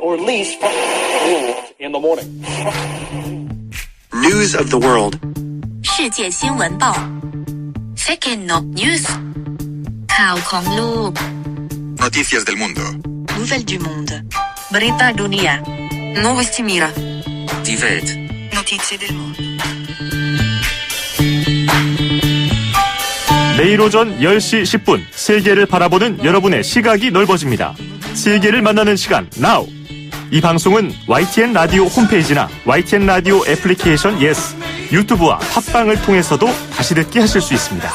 or at least in the morning. News of the world. 世界新闻报 Second News ข่าวของโลก Noticias del mundo. Nouvelles du monde Berita dunia Новости мира Die Welt. Notizie del mondo 매일 오전 10시 10분 세계를 바라보는 여러분의 시각이 넓어집니다. 세계를 만나는 시간 Now. 이 방송은 YTN 라디오 홈페이지나 YTN 라디오 애플리케이션 Yes, 유튜브와 팟빵을 통해서도 다시 듣기 하실 수 있습니다.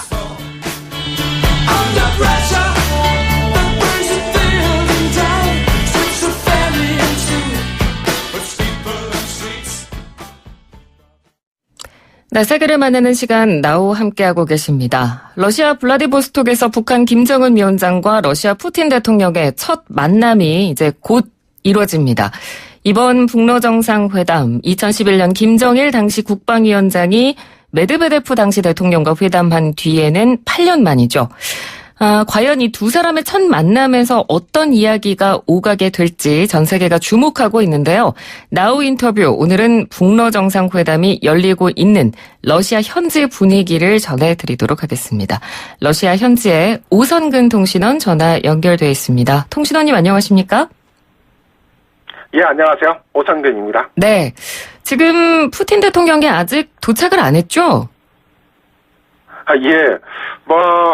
네, 세계를 만나는 시간 나우 함께하고 계십니다. 러시아 블라디보스톡에서 북한 김정은 위원장과 러시아 푸틴 대통령의 첫 만남이 이제 곧 이루어집니다. 이번 북러 정상회담 2011년 김정일 당시 국방위원장이 메드베데프 당시 대통령과 회담한 뒤에는 8년 만이죠. 과연 이 두 사람의 첫 만남에서 어떤 이야기가 오가게 될지 전 세계가 주목하고 있는데요. 나우 인터뷰, 오늘은 북러 정상회담이 열리고 있는 러시아 현지 분위기를 전해드리도록 하겠습니다. 러시아 현지의 오선근 통신원 전화 연결돼 있습니다. 통신원님 안녕하십니까? 예, 안녕하세요. 오선근입니다. 네, 지금 푸틴 대통령이 아직 도착을 안 했죠? 예.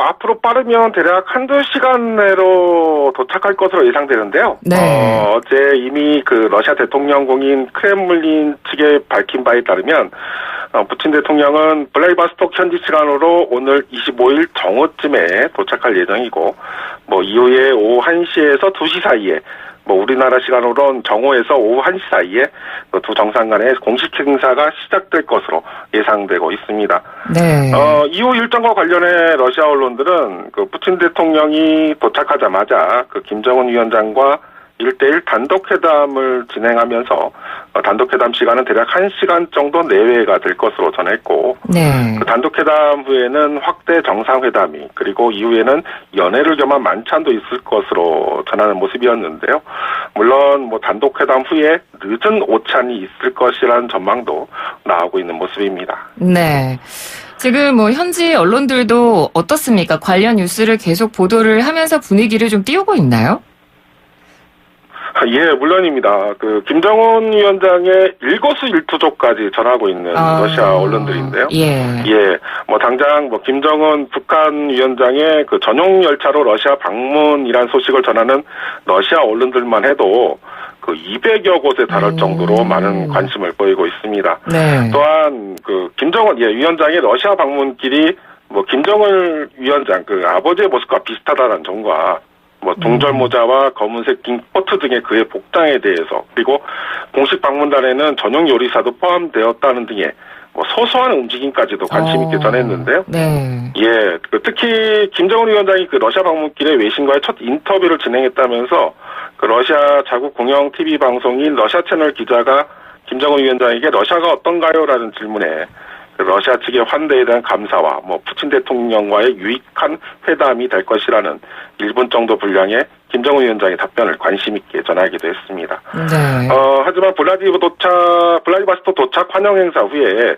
앞으로 빠르면 대략 한두 시간 내로 도착할 것으로 예상되는데요. 네. 어제 이미 러시아 대통령궁인 크렘린린 측에 밝힌 바에 따르면, 푸틴 대통령은 블라디보스톡 현지 시간으로 오늘 25일 정오쯤에 도착할 예정이고, 이후에 오후 1시에서 2시 사이에, 우리나라 시간으로는 정오에서 오후 1시 사이에 두 정상 간의 공식 행사가 시작될 것으로 예상되고 있습니다. 네. 이후 일정과 관련해 러시아 언론들은 푸틴 대통령이 도착하자마자 김정은 위원장과 1대1 단독회담을 진행하면서 단독회담 시간은 대략 1시간 정도 내외가 될 것으로 전했고, 네. 단독회담 후에는 확대 정상회담이, 그리고 이후에는 연회를 겸한 만찬도 있을 것으로 전하는 모습이었는데요. 물론 단독회담 후에 늦은 오찬이 있을 것이라는 전망도 나오고 있는 모습입니다. 네. 지금 현지 언론들도 어떻습니까? 관련 뉴스를 계속 보도를 하면서 분위기를 좀 띄우고 있나요? 예, 물론입니다. 김정은 위원장의 일거수일투족까지 전하고 있는 러시아 언론들인데요. 예. 예, 당장 김정은 북한 위원장의 전용 열차로 러시아 방문이란 소식을 전하는 러시아 언론들만 해도 200여 곳에 달할 정도로 많은 관심을 보이고 있습니다. 네. 또한 김정은 위원장의 러시아 방문길이 김정은 위원장 아버지의 모습과 비슷하다는 점과 동절 모자와 검은색 긴 코트 등의 그의 복장에 대해서, 그리고 공식 방문단에는 전용 요리사도 포함되었다는 등의 소소한 움직임까지도 관심 있게 전했는데요. 네. 예, 특히 김정은 위원장이 러시아 방문길에 외신과의 첫 인터뷰를 진행했다면서 러시아 자국 공영 TV 방송인 러시아 채널 기자가 김정은 위원장에게 러시아가 어떤가요?라는 질문에 러시아 측의 환대에 대한 감사와 푸틴 대통령과의 유익한 회담이 될 것이라는 1분 정도 분량의 김정은 위원장의 답변을 관심 있게 전하기도 했습니다. 네. 하지만 블라디보스톡 도착 환영 행사 후에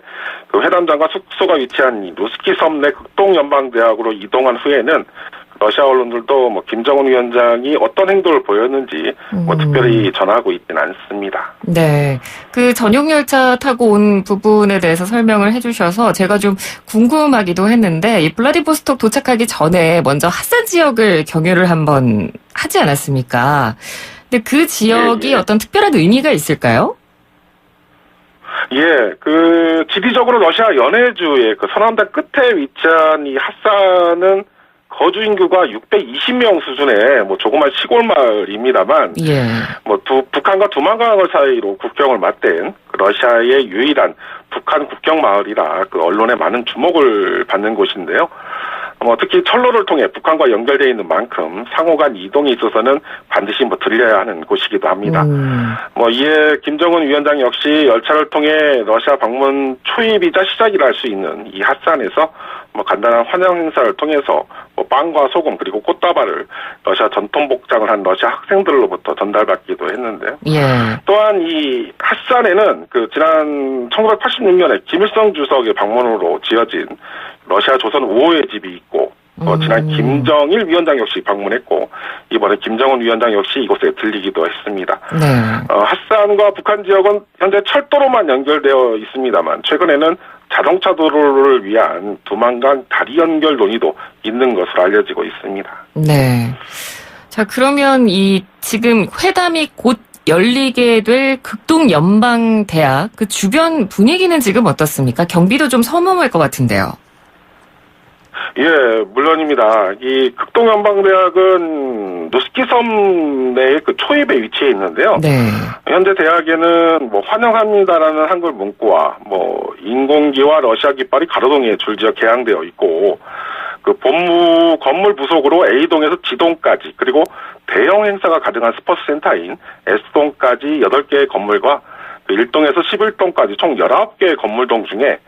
회담장과 숙소가 위치한 루스키 섬 내 극동연방대학으로 이동한 후에는 러시아 언론들도 김정은 위원장이 어떤 행동을 보였는지 특별히 전하고 있지는 않습니다. 네. 전용 열차 타고 온 부분에 대해서 설명을 해주셔서 제가 좀 궁금하기도 했는데, 이 블라디보스톡 도착하기 전에 먼저 핫산 지역을 경유를 한번 하지 않았습니까? 근데 그 지역이 어떤 특별한 의미가 있을까요? 예, 지리적으로 러시아 연해주의 서남단 끝에 위치한 이 핫산은 거주 인구가 620명 수준의 조그만 시골 마을입니다만, 예. 북한과 두만강을 사이로 국경을 맞댄 러시아의 유일한 북한 국경 마을이라 언론에 많은 주목을 받는 곳인데요. 특히 철로를 통해 북한과 연결되어 있는 만큼 상호 간 이동에 있어서는 반드시 들려야 하는 곳이기도 합니다. 이에 김정은 위원장 역시 열차를 통해 러시아 방문 초입이자 시작이라 할 수 있는 이 핫산에서 간단한 환영 행사를 통해서 빵과 소금 그리고 꽃다발을 러시아 전통 복장을 한 러시아 학생들로부터 전달받기도 했는데요. 예. 또한 이 핫산에는 지난 1986년에 김일성 주석의 방문으로 지어진 러시아 조선 5호의 집이 있고 지난 김정일 위원장 역시 방문했고 이번에 김정은 위원장 역시 이곳에 들리기도 했습니다. 네. 핫산과 북한 지역은 현재 철도로만 연결되어 있습니다만 최근에는 자동차 도로를 위한 두만강 다리 연결 논의도 있는 것으로 알려지고 있습니다. 네. 자, 그러면 지금 회담이 곧 열리게 될 극동연방대학 그 주변 분위기는 지금 어떻습니까? 경비도 좀 서먹할 것 같은데요. 예, 물론입니다. 이 극동연방대학은 노스키섬 내의 초입에 위치해 있는데요. 네. 현재 대학에는 환영합니다라는 한글 문구와 인공기와 러시아 깃발이 가로등에 줄지어 개양되어 있고 본부 건물 부속으로 A동에서 G동까지 그리고 대형 행사가 가능한 스포츠 센터인 S동까지 8개의 건물과 1동에서 11동까지 총 19개의 건물동 중에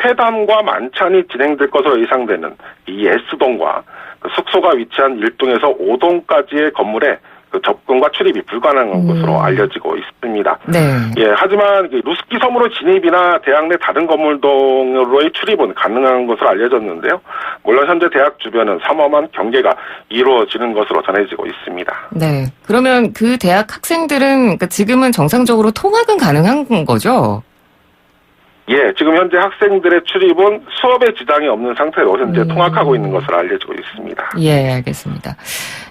회담과 만찬이 진행될 것으로 예상되는 이 S동과 숙소가 위치한 1동에서 5동까지의 건물에 접근과 출입이 불가능한 것으로 알려지고 있습니다. 네. 예, 하지만 루스키 섬으로 진입이나 대학 내 다른 건물동으로의 출입은 가능한 것으로 알려졌는데요. 물론 현재 대학 주변은 삼엄한 경계가 이루어지는 것으로 전해지고 있습니다. 네. 그러면 그 대학 학생들은 지금은 정상적으로 통학은 가능한 거죠? 예, 지금 현재 학생들의 출입은 수업에 지장이 없는 상태로 현재 통학하고 있는 것으로 알려지고 있습니다. 예, 알겠습니다.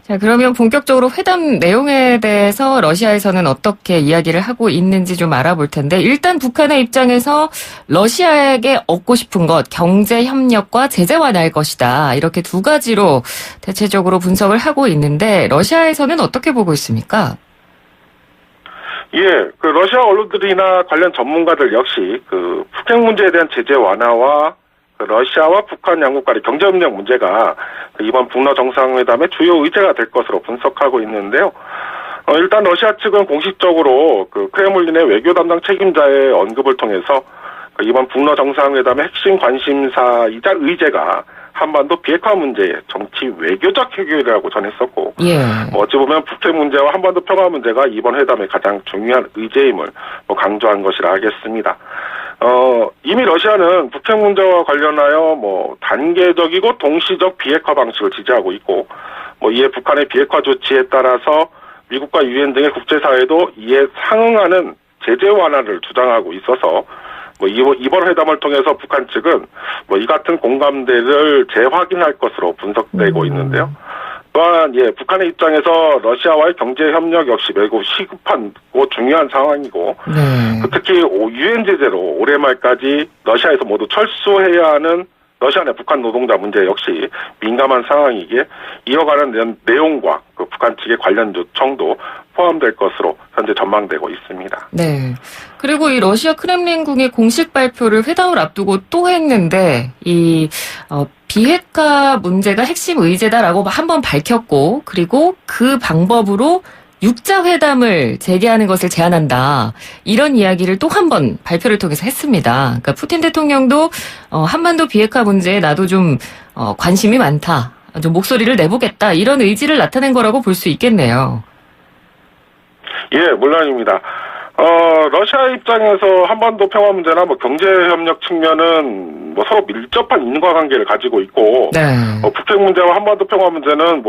자, 그러면 본격적으로 회담 내용에 대해서 러시아에서는 어떻게 이야기를 하고 있는지 좀 알아볼 텐데, 일단 북한의 입장에서 러시아에게 얻고 싶은 것, 경제 협력과 제재 완화일 것이다. 이렇게 두 가지로 대체적으로 분석을 하고 있는데, 러시아에서는 어떻게 보고 있습니까? 예, 러시아 언론들이나 관련 전문가들 역시 북핵 문제에 대한 제재 완화와 러시아와 북한 양국 간의 경제협력 문제가 이번 북러 정상회담의 주요 의제가 될 것으로 분석하고 있는데요. 일단 러시아 측은 공식적으로 크레물린의 외교 담당 책임자의 언급을 통해서 이번 북러 정상회담의 핵심 관심사이자 의제가 한반도 비핵화 문제의 정치 외교적 해결이라고 전했었고, 예. 어찌 보면 북핵 문제와 한반도 평화 문제가 이번 회담의 가장 중요한 의제임을 강조한 것이라 하겠습니다. 이미 러시아는 북핵 문제와 관련하여 단계적이고 동시적 비핵화 방식을 지지하고 있고, 이에 북한의 비핵화 조치에 따라서 미국과 유엔 등의 국제사회도 이에 상응하는 제재 완화를 주장하고 있어서 이번 회담을 통해서 북한 측은 이 같은 공감대를 재확인할 것으로 분석되고 있는데요. 또한 북한의 입장에서 러시아와의 경제 협력 역시 매우 시급하고 중요한 상황이고, 특히 유엔 제재로 올해 말까지 러시아에서 모두 철수해야 하는 러시아 내 북한 노동자 문제 역시 민감한 상황이기에 이어가는 내용과 북한 측의 관련 요청도 포함될 것으로 현재 전망되고 있습니다. 네. 그리고 이 러시아 크렘린궁의 공식 발표를 회담을 앞두고 또 했는데 비핵화 문제가 핵심 의제다라고 한번 밝혔고, 그리고 그 방법으로 육자 회담을 재개하는 것을 제안한다. 이런 이야기를 또 한 번 발표를 통해서 했습니다. 그러니까 푸틴 대통령도 한반도 비핵화 문제에 나도 좀 관심이 많다. 좀 목소리를 내보겠다. 이런 의지를 나타낸 거라고 볼 수 있겠네요. 예, 물론입니다. 러시아 입장에서 한반도 평화 문제나 경제협력 측면은 서로 밀접한 인과관계를 가지고 있고, 네. 북핵 문제와 한반도 평화 문제는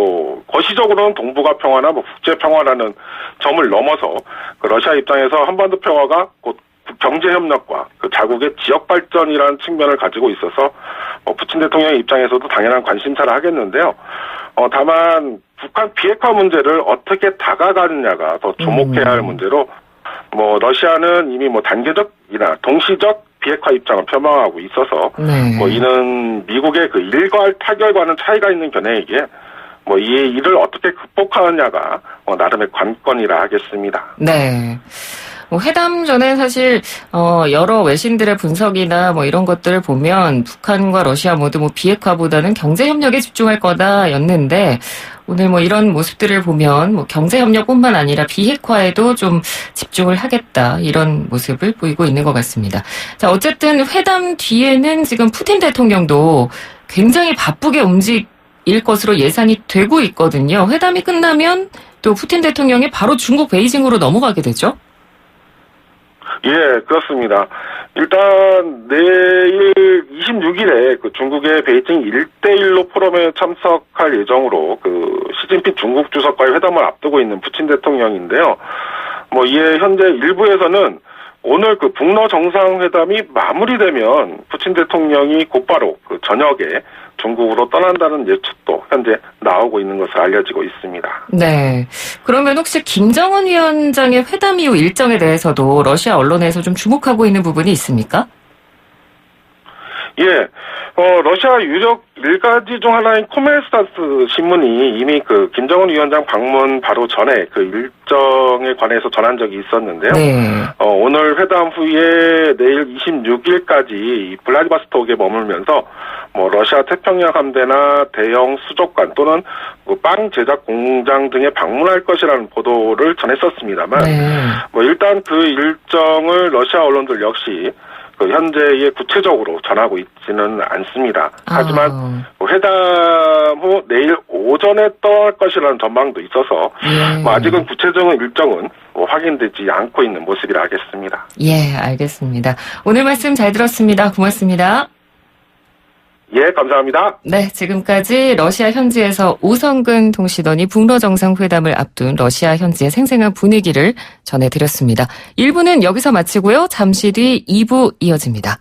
거시적으로는 동북아 평화나 국제 평화라는 점을 넘어서 러시아 입장에서 한반도 평화가 곧 경제협력과 자국의 지역 발전이라는 측면을 가지고 있어서 푸틴 대통령의 입장에서도 당연한 관심사를 하겠는데요. 다만 북한 비핵화 문제를 어떻게 다가가느냐가 더 주목해야 할 문제로, 러시아는 이미 단계적이나 동시적 비핵화 입장을 표명하고 있어서, 이는 미국의 일괄 타결과는 차이가 있는 견해이기에, 이를 어떻게 극복하느냐가 나름의 관건이라 하겠습니다. 네. 뭐 회담 전에 사실 여러 외신들의 분석이나 뭐 이런 것들을 보면 북한과 러시아 모두 뭐 비핵화보다는 경제 협력에 집중할 거다였는데 오늘 뭐 이런 모습들을 보면 뭐 경제 협력뿐만 아니라 비핵화에도 좀 집중을 하겠다 이런 모습을 보이고 있는 것 같습니다. 자, 어쨌든 회담 뒤에는 지금 푸틴 대통령도 굉장히 바쁘게 움직일 것으로 예상이 되고 있거든요. 회담이 끝나면 또 푸틴 대통령이 바로 중국 베이징으로 넘어가게 되죠? 예, 그렇습니다. 일단 내일 26일에 그 중국의 베이징 1대1로 포럼에 참석할 예정으로 그 시진핑 중국 주석과의 회담을 앞두고 있는 푸틴 대통령인데요. 뭐 이에 현재 일부에서는 오늘 그 북러 정상회담이 마무리되면 푸틴 대통령이 곧바로 그 저녁에 중국으로 떠난다는 예측도 현재 나오고 있는 것으로 알려지고 있습니다. 네. 그러면 혹시 김정은 위원장의 회담 이후 일정에 대해서도 러시아 언론에서 좀 주목하고 있는 부분이 있습니까? 예. 러시아 유력 일가지 중 하나인 코멜스타스 신문이 이미 그 김정은 위원장 방문 바로 전에 그 일정에 관해서 전한 적이 있었는데요. 네. 오늘 회담 후에 내일 26일까지 블라디보스톡에 머물면서 뭐 러시아 태평양 함대나 대형 수족관 또는 빵 제작 공장 등에 방문할 것이라는 보도를 전했었습니다만, 네. 뭐 일단 그 일정을 러시아 언론들 역시 그 현재에 구체적으로 전하고 있지는 않습니다. 하지만 회담 후 내일 오전에 떠날 것이라는 전망도 있어서 뭐 아직은 구체적인 일정은 확인되지 않고 있는 모습이라 하겠습니다. 예, 알겠습니다. 오늘 말씀 잘 들었습니다. 고맙습니다. 예, 감사합니다. 네, 지금까지 러시아 현지에서 오성근 통신원이 북러 정상회담을 앞둔 러시아 현지의 생생한 분위기를 전해드렸습니다. 1부는 여기서 마치고요. 잠시 뒤 2부 이어집니다.